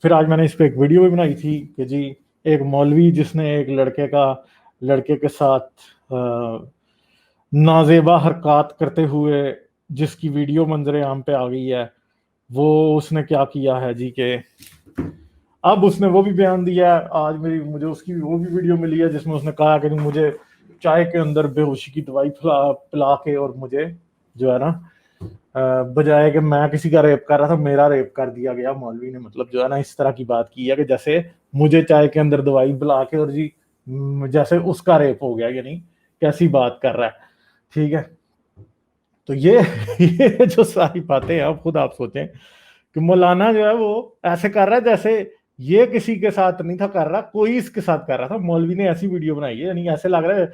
پھر آج میں نے اس پہ ایک ویڈیو بھی بنائی تھی کہ جی ایک مولوی جس نے ایک لڑکے کے ساتھ نازیبا حرکات کرتے ہوئے جس کی ویڈیو منظر عام پہ آ گئی ہے، وہ اس نے کیا کیا ہے جی کہ اب اس نے وہ بھی بیان دیا ہے. آج مجھے اس کی وہ بھی ویڈیو ملی ہے جس میں اس نے کہا کہ مجھے چائے کے اندر بے ہوشی کی دوائی پلا کے اور مجھے جو ہے نا بجائے کہ میں کسی کا ریپ کر رہا تھا میرا ریپ کر دیا گیا. مولوی نے مطلب جو ہے نا اس طرح کی بات کی ہے کہ جیسے مجھے چائے کے اندر دوائی پلا کے اور جی جیسے اس کا ریپ ہو گیا، یعنی کیسی بات کر رہا ہے. ٹھیک ہے، تو یہ جو ساری باتیں ہیں اب خود آپ سوچیں کہ مولانا جو ہے وہ ایسے کر رہا ہے جیسے یہ کسی کے ساتھ نہیں تھا کر رہا، کوئی اس کے ساتھ کر رہا تھا. مولوی نے ایسی ویڈیو بنائی ہے، یعنی ایسے لگ رہا ہے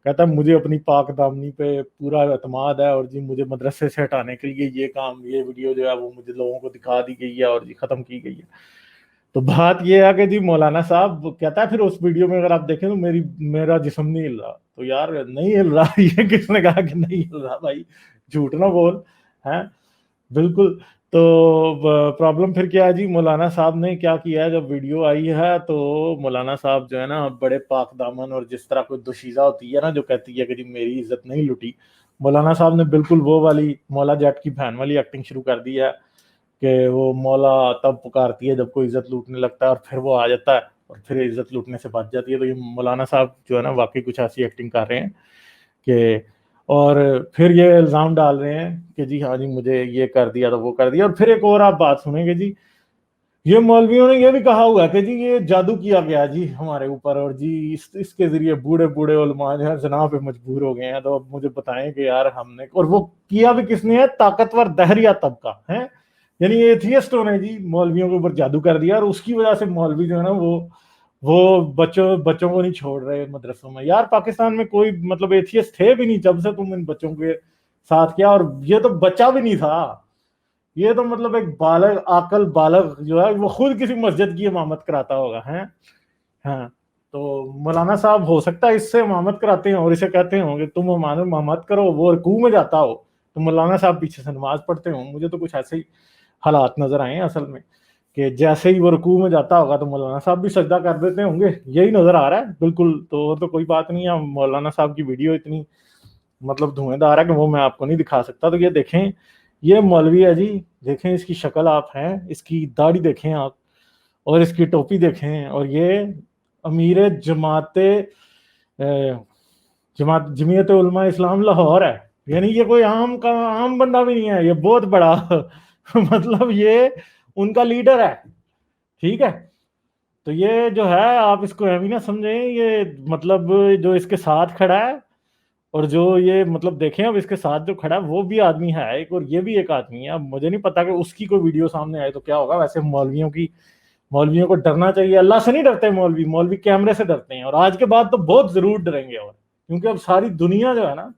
کہتا ہے مجھے اپنی پاک دامنی پہ پورا اعتماد ہے اور جی مجھے مدرسے سے ہٹانے کے لیے یہ ویڈیو جو ہے وہ مجھے لوگوں کو دکھا دی گئی ہے اور جی ختم کی گئی ہے. تو بات یہ ہے کہ جی مولانا صاحب کہتا ہے پھر اس ویڈیو میں اگر آپ دیکھیں تو میرا جسم نہیں ہل رہا. تو یار نہیں ہل رہا، یہ کس نے کہا کہ نہیں ہل رہا بھائی، جھوٹ نہ بول ہے. بالکل. تو پرابلم پھر کیا ہے جی، مولانا صاحب نے کیا کیا ہے جب ویڈیو آئی ہے تو مولانا صاحب جو ہے نا بڑے پاک دامن، اور جس طرح کوئی دوشیزہ ہوتی ہے نا جو کہتی ہے کہ جی میری عزت نہیں لٹی، مولانا صاحب نے بالکل وہ والی مولا جٹ کی بہن والی ایکٹنگ شروع کر دی ہے کہ وہ مولا تب پکارتی ہے جب کوئی عزت لوٹنے لگتا ہے اور پھر وہ آ جاتا ہے اور پھر عزت لوٹنے سے بچ جاتی ہے. تو یہ مولانا صاحب جو ہے نا واقعی کچھ ایسی ایکٹنگ کر رہے ہیں کہ، اور پھر یہ الزام ڈال رہے ہیں کہ جی ہاں جی مجھے یہ کر دیا تو وہ کر دیا. اور پھر ایک اور آپ بات سنیں گے جی، یہ مولویوں نے یہ بھی کہا ہوا کہ جی یہ جادو کیا گیا جی ہمارے اوپر، اور جی اس کے ذریعے بوڑھے علماء جو ہے زنا پہ مجبور ہو گئے ہیں. تو اب مجھے بتائیں کہ یار ہم نے، اور وہ کیا بھی کس نے ہے، طاقتور دہریہ طبقہ ہے، یعنی ایتھیسٹوں نے جی مولویوں کے اوپر جادو کر دیا. اور اس کی وجہ سے مولوی جو ہے نا وہ بچوں کو نہیں چھوڑ رہے مدرسوں میں. یار پاکستان میں کوئی مطلب ایتھیسٹ تھے بھی نہیں جب سے تم ان بچوں کے ساتھ کیا. اور یہ تو بچہ بھی نہیں تھا، یہ تو مطلب ایک بالغ عاقل بالغ جو ہے وہ خود کسی مسجد کی امامت کراتا ہوگا ہے. ہاں تو مولانا صاحب ہو سکتا ہے اس سے امامت کراتے ہیں اور اسے کہتے ہوں کہ تم امامت کرو، وہ رکوع میں جاتا ہو تو مولانا صاحب پیچھے سے نماز پڑھتے ہوں. مجھے تو کچھ ایسے ہی حالات نظر آئے ہیں اصل میں کہ جیسے ہی وہ رکوع میں جاتا ہوگا تو مولانا صاحب بھی سجدہ کر دیتے ہوں گے، یہی نظر آ رہا ہے بالکل. تو کوئی بات نہیں ہے، مولانا صاحب کی ویڈیو اتنی مطلب دھوئیں دار ہے کہ وہ میں آپ کو نہیں دکھا سکتا. تو یہ دیکھیں، یہ مولوی ہے جی، دیکھیں اس کی شکل آپ ہیں، اس کی داڑھی دیکھیں آپ اور اس کی ٹوپی دیکھیں، اور یہ امیر جمعیت علماء اسلام لاہور ہے. یعنی یہ کوئی عام بندہ بھی نہیں ہے، یہ بہت بڑا مطلب یہ ان کا لیڈر ہے. ٹھیک ہے، تو یہ جو ہے آپ اس کو اہمی نہ سمجھیں، یہ مطلب جو اس کے ساتھ کھڑا ہے اور جو یہ مطلب دیکھیں اب اس کے ساتھ جو کھڑا ہے وہ بھی آدمی ہے ایک، اور یہ بھی ایک آدمی ہے. اب مجھے نہیں پتا کہ اس کی کوئی ویڈیو سامنے آئے تو کیا ہوگا. ویسے مولویوں کو ڈرنا چاہیے، اللہ سے نہیں ڈرتے مولوی کیمرے سے ڈرتے ہیں، اور آج کے بعد تو بہت ضرور ڈریں گے. اور کیونکہ اب ساری دنیا جو ہے نا،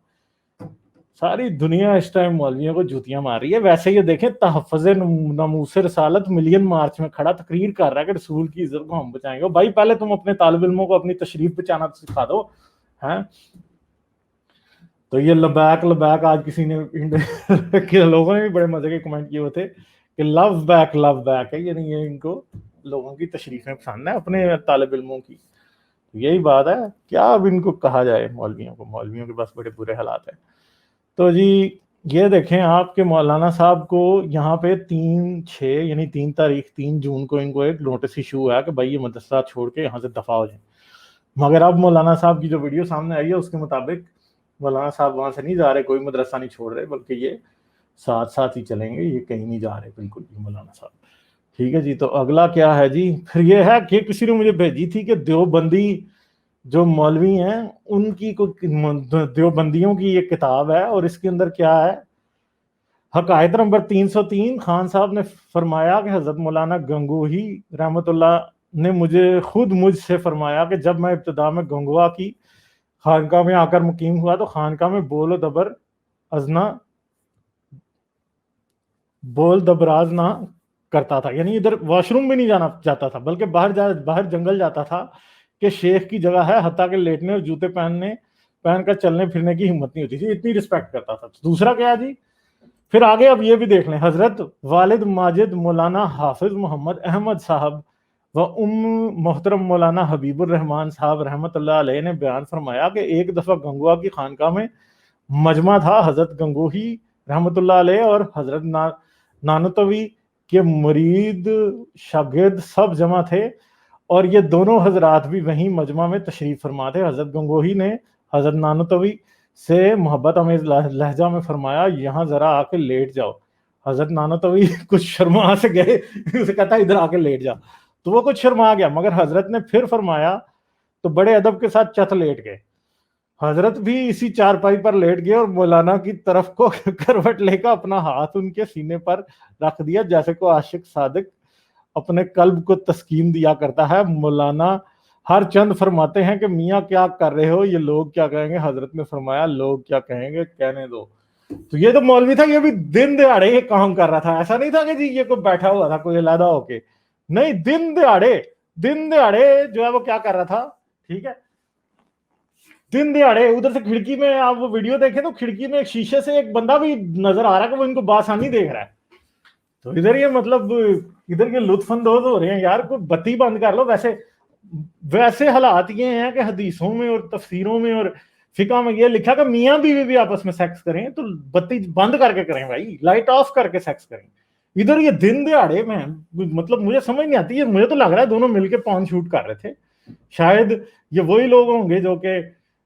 ساری دنیا اس ٹائم مولویوں کو جوتیاں مار رہی ہے. ویسے یہ دیکھیں تحفظ ناموس رسالت ملین مارچ میں کھڑا تقریر کر رہا ہے کہ رسول کی عزت کو ہم بچائیں گے. بھائی پہلے تم اپنے طالب علموں کو اپنی تشریف بچانا سکھا دو ہیں. تو یہ لبیک آج کسی نے لوگوں نے بھی بڑے مزے کے کمنٹ کیے ہوئے تھے کہ لو بیک ہے، یعنی یہ ان کو لوگوں کی تشریفیں پسند ہے اپنے طالب علموں کی. یہی بات ہے، کیا اب ان کو کہا جائے مولویوں کے بس بڑے برے حالات ہیں. تو جی یہ دیکھیں آپ کے مولانا صاحب کو یہاں پہ 3/6 یعنی 3 جون کو ان کو ایک نوٹس ایشو ہے کہ بھائی یہ مدرسہ چھوڑ کے یہاں سے دفع ہو جائیں. مگر اب مولانا صاحب کی جو ویڈیو سامنے آئی ہے اس کے مطابق مولانا صاحب وہاں سے نہیں جا رہے، کوئی مدرسہ نہیں چھوڑ رہے، بلکہ یہ ساتھ ہی چلیں گے، یہ کہیں نہیں جا رہے بالکل بھی مولانا صاحب. ٹھیک ہے جی، تو اگلا کیا ہے جی، پھر یہ ہے کہ کسی نے مجھے بھیجی تھی کہ دیوبندی جو مولوی ہیں ان کی دیوبندیوں کی یہ کتاب ہے، اور اس کے اندر کیا ہے، حقائق نمبر 303 خان صاحب نے فرمایا کہ حضرت مولانا گنگوہی رحمت اللہ نے مجھ سے فرمایا کہ جب میں ابتدا میں گنگوا کی خانقاہ میں آ کر مقیم ہوا تو خانقاہ میں بول دبراز نہ کرتا تھا، یعنی ادھر واش روم بھی نہیں جانا چاہتا تھا، بلکہ باہر جنگل جاتا تھا کہ شیخ کی جگہ ہے، حتیٰ کہ لیٹنے اور جوتے پہن کر چلنے پھرنے کی ہمت نہیں ہوتی تھی، اتنی رسپیکٹ کرتا تھا. دوسرا کیا جی، پھر آگے اب یہ بھی دیکھ لیں، حضرت والد ماجد مولانا حافظ محمد احمد صاحب و محترم مولانا حبیب الرحمان صاحب رحمۃ اللہ علیہ نے بیان فرمایا کہ ایک دفعہ گنگوا کی خانقاہ میں مجمع تھا، حضرت گنگوہی رحمۃ اللہ علیہ اور حضرت نانوتوی کے مرید شاگرد سب جمع تھے، اور یہ دونوں حضرات بھی وہیں مجمع میں تشریف فرما تھے۔ حضرت گنگوہی نے حضرت نانوتوی سے محبت آمیز لہجہ میں فرمایا یہاں ذرا آ کے لیٹ جاؤ۔ حضرت نانوتوی کچھ شرما سے گئے، اسے کہتا ادھر آ کے لیٹ جا، تو وہ کچھ شرما گیا، مگر حضرت نے پھر فرمایا تو بڑے ادب کے ساتھ چت لیٹ گئے۔ حضرت بھی اسی چارپائی پر لیٹ گئے اور مولانا کی طرف کو کروٹ لے کر اپنا ہاتھ ان کے سینے پر رکھ دیا، جیسے کو عاشق صادق اپنے قلب کو تسکین دیا کرتا ہے۔ مولانا ہر چند فرماتے ہیں کہ میاں کیا کر رہے ہو، یہ لوگ کیا کہیں گے؟ حضرت نے فرمایا لوگ کیا کہیں گے کہنے دو۔ تو یہ جو مولوی تھا یہ بھی دن دہاڑے یہ کام کر رہا تھا، ایسا نہیں تھا کہ جی یہ کوئی بیٹھا ہوا تھا کوئی علیحدہ ہو کے، نہیں، دن دہاڑے جو ہے وہ کیا کر رہا تھا، ٹھیک ہے، دن دہاڑے ادھر سے کھڑکی میں آپ وہ ویڈیو دیکھیں تو کھڑکی میں ایک شیشے سے ایک بندہ بھی نظر آ رہا ہے کہ وہ ان کو بآسانی دیکھ رہا ہے۔ تو ادھر یہ مطلب ادھر کے لطف اندوز ہو رہے ہیں، یار کوئی بتی بند کر لو۔ ویسے حالات یہ ہیں کہ حدیثوں میں اور تفسیروں میں اور فقہ میں یہ لکھا کہ میاں بیوی بھی آپس میں سیکس کریں تو بتی بند کر کے کریں بھائی، لائٹ آف کر کے سیکس کریں۔ ادھر یہ دن دہاڑے میں مطلب مجھے سمجھ نہیں آتی، مجھے تو لگ رہا ہے دونوں مل کے پون شوٹ کر رہے تھے۔ شاید یہ وہی لوگ ہوں گے جو کہ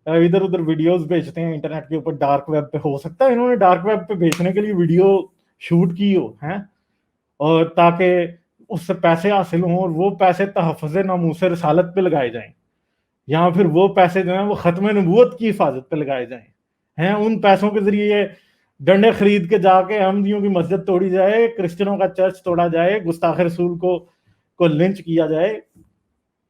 ادھر ادھر ویڈیوز بیچتے ہیں انٹرنیٹ کے اوپر، ڈارک ویب پہ، ہو سکتا ہے انہوں نے ڈارک ویب پہ بیچنے کے لیے ویڈیو شوٹ کی ہو ہیں، اور تاکہ اس سے پیسے حاصل ہوں، اور وہ پیسے تحفظ ناموس رسالت پہ لگائے جائیں، یا پھر وہ پیسے جو ہیں وہ ختم نبوت کی حفاظت پہ لگائے جائیں ہیں۔ ان پیسوں کے ذریعے ڈنڈے خرید کے جا کے احمدیوں کی مسجد توڑی جائے، کرسچنوں کا چرچ توڑا جائے، گستاخ رسول کو لنچ کیا جائے۔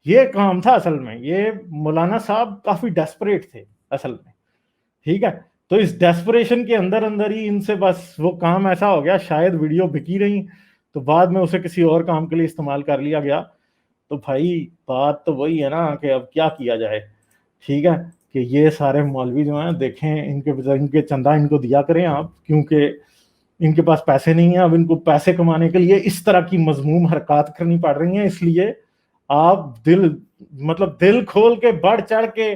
یہ کام تھا اصل میں۔ یہ مولانا صاحب کافی ڈیسپریٹ تھے اصل میں، ٹھیک ہے، تو اس ڈیسپریشن کے اندر ہی ان سے بس وہ کام ایسا ہو گیا، شاید ویڈیو بکی رہی تو بعد میں اسے کسی اور کام کے لیے استعمال کر لیا گیا۔ تو بھائی بات تو وہی ہے نا کہ اب کیا کیا جائے، ٹھیک ہے، کہ یہ سارے مولوی جو ہیں دیکھیں ان کے چندہ ان کو دیا کریں آپ، کیونکہ ان کے پاس پیسے نہیں ہیں، اب ان کو پیسے کمانے کے لیے اس طرح کی مذموم حرکات کرنی پڑ رہی ہیں۔ اس لیے آپ دل کھول کے بڑھ چڑھ کے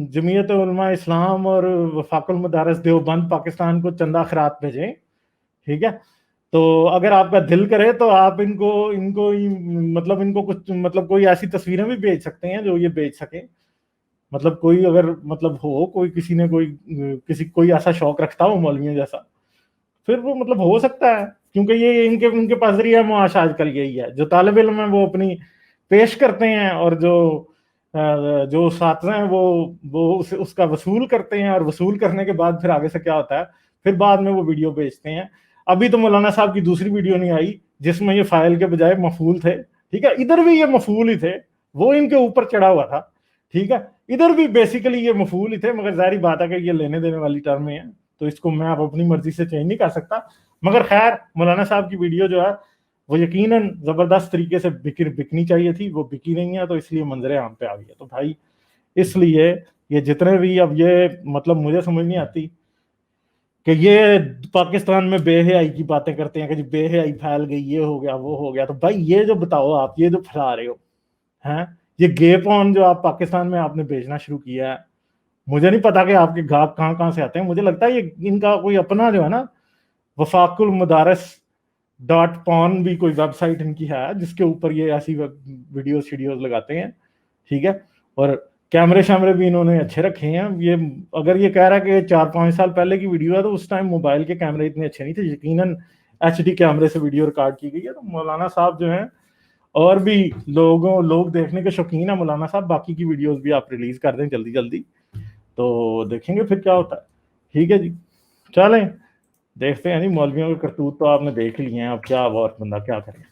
جمعیت علماء اسلام اور وفاق المدارس دیوبند پاکستان کو چندہ خیرات بھیجیں، ٹھیک ہے۔ تو اگر آپ کا دل کرے تو آپ ان کو کچھ کوئی ایسی تصویریں بھی بھیج سکتے ہیں جو یہ بھیج سکیں، کوئی اگر ہو کوئی کسی نے کوئی ایسا شوق رکھتا ہو مولویوں جیسا، پھر وہ ہو سکتا ہے، کیونکہ یہ ان کے پاس ذریعہ معاش آج کل یہی ہے، جو طالب علم ہیں وہ اپنی پیش کرتے ہیں، اور جو اساتذہ ہیں وہ اس کا وصول کرتے ہیں، اور وصول کرنے کے بعد پھر آگے سے کیا ہوتا ہے، پھر بعد میں وہ ویڈیو بھیجتے ہیں۔ ابھی تو مولانا صاحب کی دوسری ویڈیو نہیں آئی جس میں یہ فائل کے بجائے مفعول تھے، ٹھیک ہے، ادھر بھی یہ مفعول ہی تھے، وہ ان کے اوپر چڑھا ہوا تھا، ٹھیک ہے، ادھر بھی بیسیکلی یہ مفعول ہی تھے، مگر ظاہری بات ہے کہ یہ لینے دینے والی ٹرم ہے، تو اس کو میں آپ اپنی مرضی سے چینج نہیں کر سکتا۔ مگر خیر مولانا صاحب کی ویڈیو جو ہے وہ یقیناً زبردست طریقے سے بکنی چاہیے تھی، وہ بکی نہیں ہے، تو اس لیے منظر عام پہ آ گئی ہے۔ تو بھائی اس لیے یہ جتنے بھی اب یہ مجھے سمجھ نہیں آتی کہ یہ پاکستان میں بے حیائی کی باتیں کرتے ہیں کہ جی بے حیائی پھیل گئی، یہ ہو گیا وہ ہو گیا، تو بھائی یہ جو بتاؤ آپ یہ جو پھیلا رہے ہو ہیں، یہ گے پون جو آپ پاکستان میں آپ نے بیچنا شروع کیا ہے، مجھے نہیں پتا کہ آپ کے گاہک کہاں سے آتے ہیں، مجھے لگتا ہے یہ ان کا کوئی اپنا جو ہے نا وفاق المدارس.pon بھی کوئی ویب سائٹ ان کی ہے جس کے اوپر یہ ایسی ویڈیوز لگاتے ہیں، ٹھیک ہے، اور کیمرے بھی انہوں نے اچھے رکھے ہیں۔ یہ اگر یہ کہہ رہا ہے کہ 4-5 سال پہلے کی ویڈیو ہے تو اس ٹائم موبائل کے کیمرے اتنے اچھے نہیں تھے، یقیناً HD کیمرے سے ویڈیو ریکارڈ کی گئی ہے۔ تو مولانا صاحب جو ہیں اور بھی لوگ دیکھنے کے شوقین ہیں مولانا صاحب، باقی کی ویڈیوز بھی آپ ریلیز کر دیں جلدی، تو دیکھیں گے پھر کیا ہوتا ہے، ٹھیک ہے جی، چلیں دیکھتے ہیں۔ نہیں مولویوں کے کرتوت تو آپ نے دیکھ لیے ہیں، اب کیا اور بندہ کیا کرے۔